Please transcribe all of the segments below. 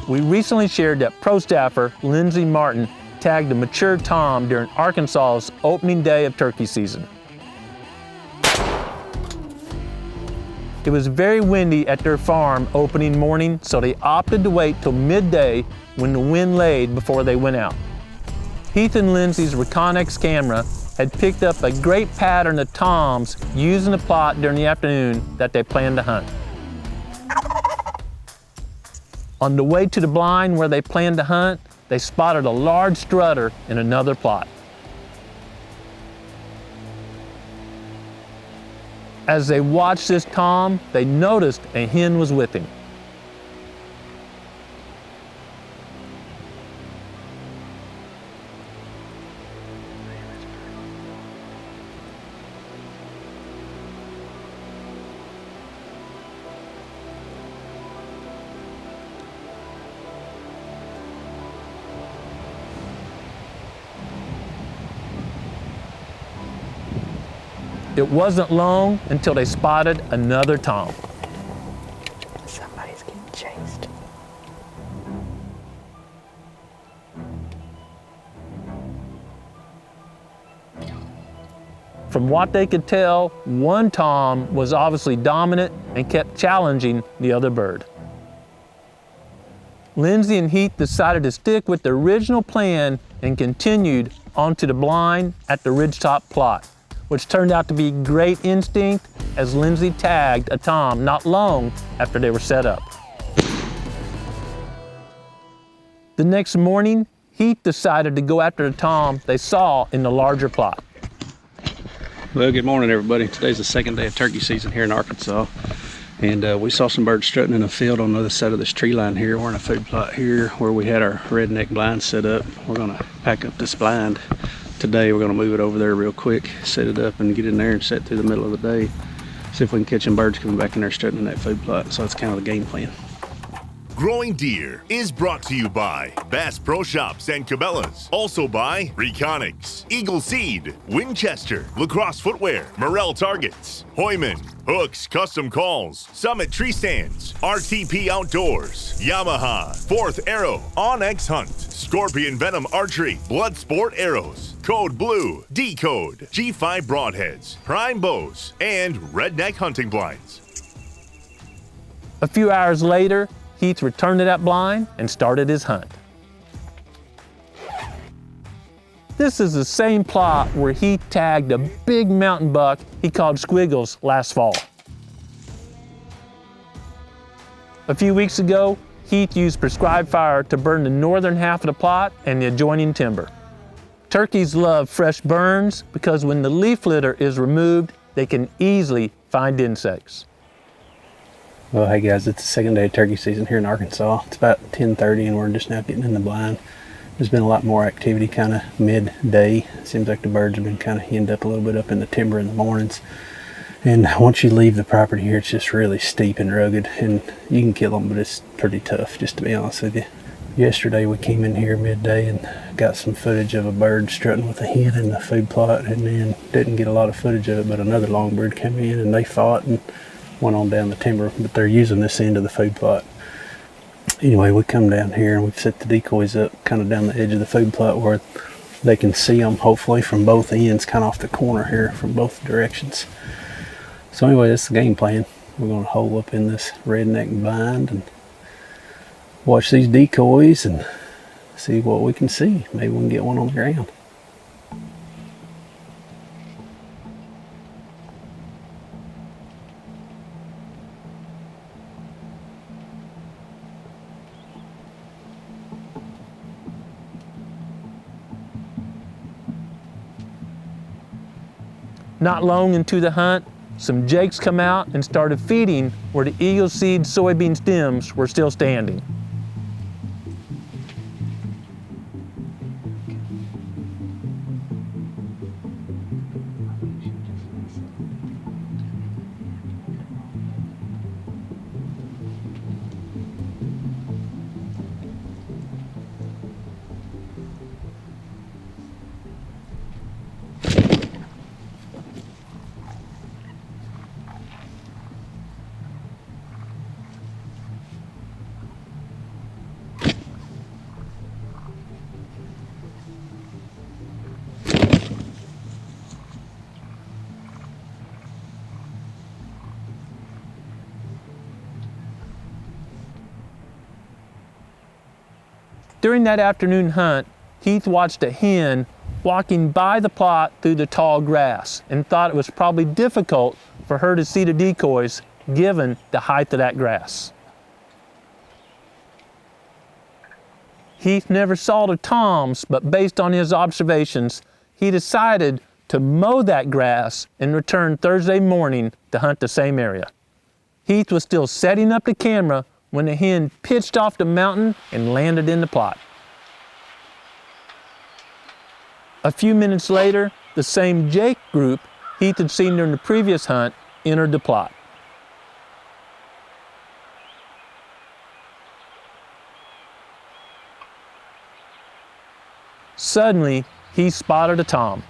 We recently shared that pro staffer Lindsey Martin tagged a mature tom during Arkansas's opening day of turkey season. It was very windy at their farm opening morning, so they opted to wait till midday when the wind laid before they went out. Heath and Lindsey's Reconnex camera had picked up a great pattern of toms using the plot during the afternoon that they planned to hunt. On the way to the blind where they planned to hunt, they spotted a large strutter in another plot. As they watched this tom, they noticed a hen was with him. It wasn't long until they spotted another tom. Somebody's getting chased. From what they could tell, one tom was obviously dominant and kept challenging the other bird. Lindsey and Heath decided to stick with the original plan and continued onto the blind at the ridgetop plot, which turned out to be great instinct as Lindsey tagged a tom not long after they were set up. The next morning, Heath decided to go after the tom they saw in the larger plot. Well, good morning everybody. Today's the second day of turkey season here in Arkansas. And we saw some birds strutting in a field on the other side of this tree line here. We're in a food plot here where we had our redneck blind set up. We're gonna pack up this blind today. We're gonna move it over there real quick, set it up and get in there and set through the middle of the day. See if we can catch some birds coming back in there strutting in that food plot. So that's kind of the game plan. Growing Deer is brought to you by Bass Pro Shops and Cabela's. Also by Reconnex, Eagle Seed, Winchester, Lacrosse Footwear, Morel Targets, Hoyman, Hooks Custom Calls, Summit Tree Stands, RTP Outdoors, Yamaha, Fourth Arrow, Onyx Hunt, Scorpion Venom Archery, Bloodsport Arrows, Code Blue, Decode, G5 Broadheads, Prime Bows, and Redneck Hunting Blinds. A few hours later, Heath returned to that blind and started his hunt. This is the same plot where Heath tagged a big mountain buck he called Squiggles last fall. A few weeks ago, Heath used prescribed fire to burn the northern half of the plot and the adjoining timber. Turkeys love fresh burns because when the leaf litter is removed, they can easily find insects. Well, hey guys, it's the second day of turkey season here in Arkansas. It's about 10:30 and we're just now getting in the blind. There's been a lot more activity kind of midday. Seems like the birds have been kind of henned up a little bit up in the timber in the mornings. And once you leave the property here, it's just really steep and rugged and you can kill them, but it's pretty tough, just to be honest with you. Yesterday we came in here midday and got some footage of a bird strutting with a hen in the food plot, and then didn't get a lot of footage of it, but another longbird came in and they fought and went on down the timber, but they're using this end of the food plot. Anyway, we come down here and we've set the decoys up kind of down the edge of the food plot where they can see them hopefully from both ends, kind of off the corner here from both directions. So anyway, that's the game plan. We're going to hole up in this redneck blind and watch these decoys and see what we can see. Maybe we can get one on the ground. Not long into the hunt, some jakes come out and started feeding where the Eagle Seed soybean stems were still standing. During that afternoon hunt, Heath watched a hen walking by the plot through the tall grass and thought it was probably difficult for her to see the decoys given the height of that grass. Heath never saw the toms, but based on his observations, he decided to mow that grass and return Thursday morning to hunt the same area. Heath was still setting up the camera when the hen pitched off the mountain and landed in the plot. A few minutes later, the same Jake group Heath had seen during the previous hunt entered the plot. Suddenly, he spotted a tom.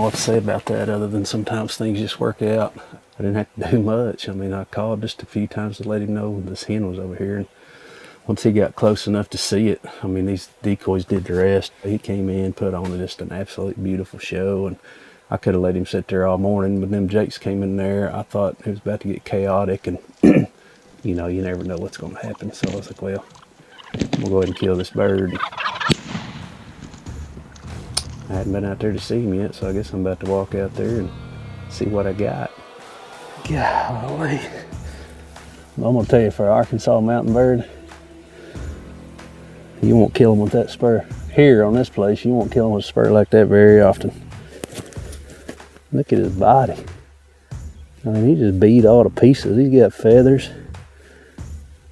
what to say about that other than sometimes things just work out. I didn't have to do much. I mean, I called just a few times to let him know this hen was over here. And once he got close enough to see it, I mean, these decoys did the rest. He came in, put on just an absolute beautiful show, and I could have let him sit there all morning, but them jakes came in there. I thought it was about to get chaotic, and you know, you never know what's going to happen. So I was like, well, we'll go ahead and kill this bird. I hadn't been out there to see him yet, so I guess I'm about to walk out there and see what I got. Golly. Well, I'm going to tell you, for an Arkansas mountain bird, you won't kill them with that spur. Here on this place, you won't kill them with a spur like that very often. Look at his body. I mean, he just beat all to pieces. He's got feathers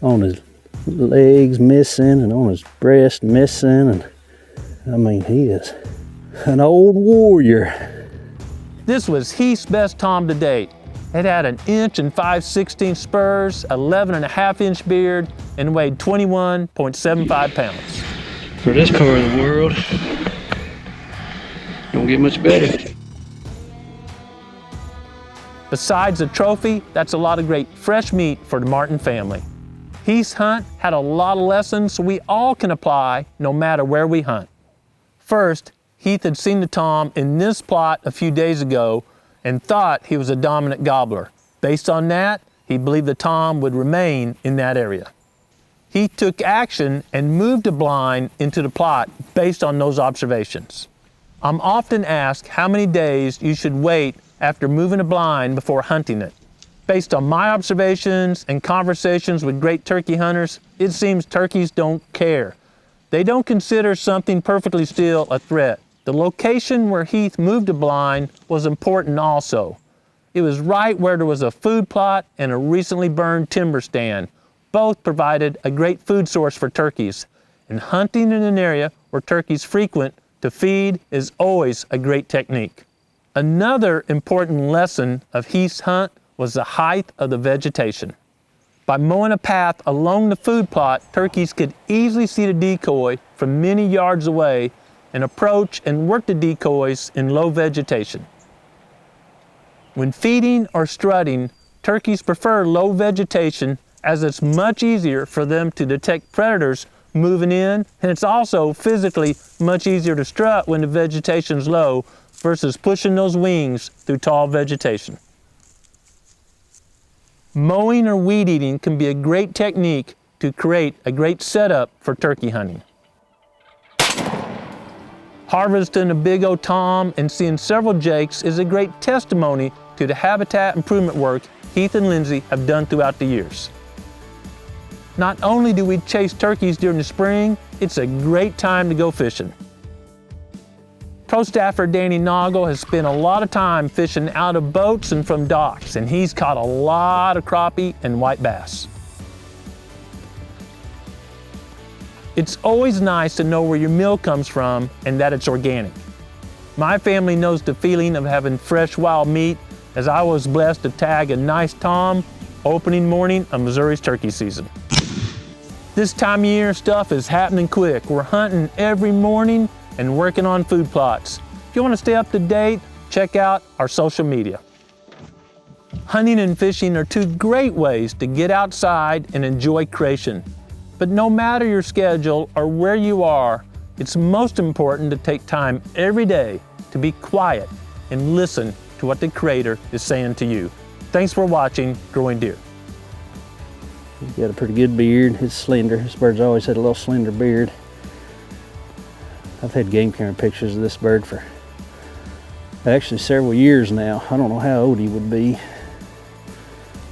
on his legs missing and on his breast missing. And I mean, he is an old warrior. This was Heath's best tom to date. It had 1 inch and 5/16 spurs, 11.5-inch beard, and weighed 21.75 pounds. For this part of the world, don't get much better. Besides a trophy, that's a lot of great fresh meat for the Martin family. Heath's hunt had a lot of lessons we all can apply no matter where we hunt. First, Heath had seen the tom in this plot a few days ago and thought he was a dominant gobbler. Based on that, he believed the tom would remain in that area. Heath took action and moved a blind into the plot based on those observations. I'm often asked how many days you should wait after moving a blind before hunting it. Based on my observations and conversations with great turkey hunters, it seems turkeys don't care. They don't consider something perfectly still a threat. The location where Heath moved a blind was important also. It was right where there was a food plot and a recently burned timber stand. Both provided a great food source for turkeys, and hunting in an area where turkeys frequent to feed is always a great technique. Another important lesson of Heath's hunt was the height of the vegetation. By mowing a path along the food plot, turkeys could easily see the decoy from many yards away and approach and work the decoys in low vegetation. When feeding or strutting, turkeys prefer low vegetation as it's much easier for them to detect predators moving in, and it's also physically much easier to strut when the vegetation's low versus pushing those wings through tall vegetation. Mowing or weed eating can be a great technique to create a great setup for turkey hunting. Harvesting a big old tom and seeing several jakes is a great testimony to the habitat improvement work Heath and Lindsey have done throughout the years. Not only do we chase turkeys during the spring, it's a great time to go fishing. Pro staffer Danny Noggle has spent a lot of time fishing out of boats and from docks, and he's caught a lot of crappie and white bass. It's always nice to know where your meal comes from and that it's organic. My family knows the feeling of having fresh wild meat, as I was blessed to tag a nice tom opening morning of Missouri's turkey season. This time of year, stuff is happening quick. We're hunting every morning and working on food plots. If you want to stay up to date, check out our social media. Hunting and fishing are two great ways to get outside and enjoy creation. But no matter your schedule or where you are, it's most important to take time every day to be quiet and listen to what the Creator is saying to you. Thanks for watching Growing Deer. He's got a pretty good beard. It's slender. This bird's always had a little slender beard. I've had game camera pictures of this bird for actually several years now. I don't know how old he would be,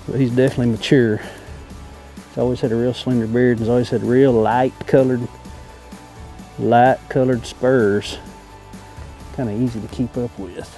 but he's definitely mature. He's always had a real slender beard. He's always had real light colored spurs. Kind of easy to keep up with.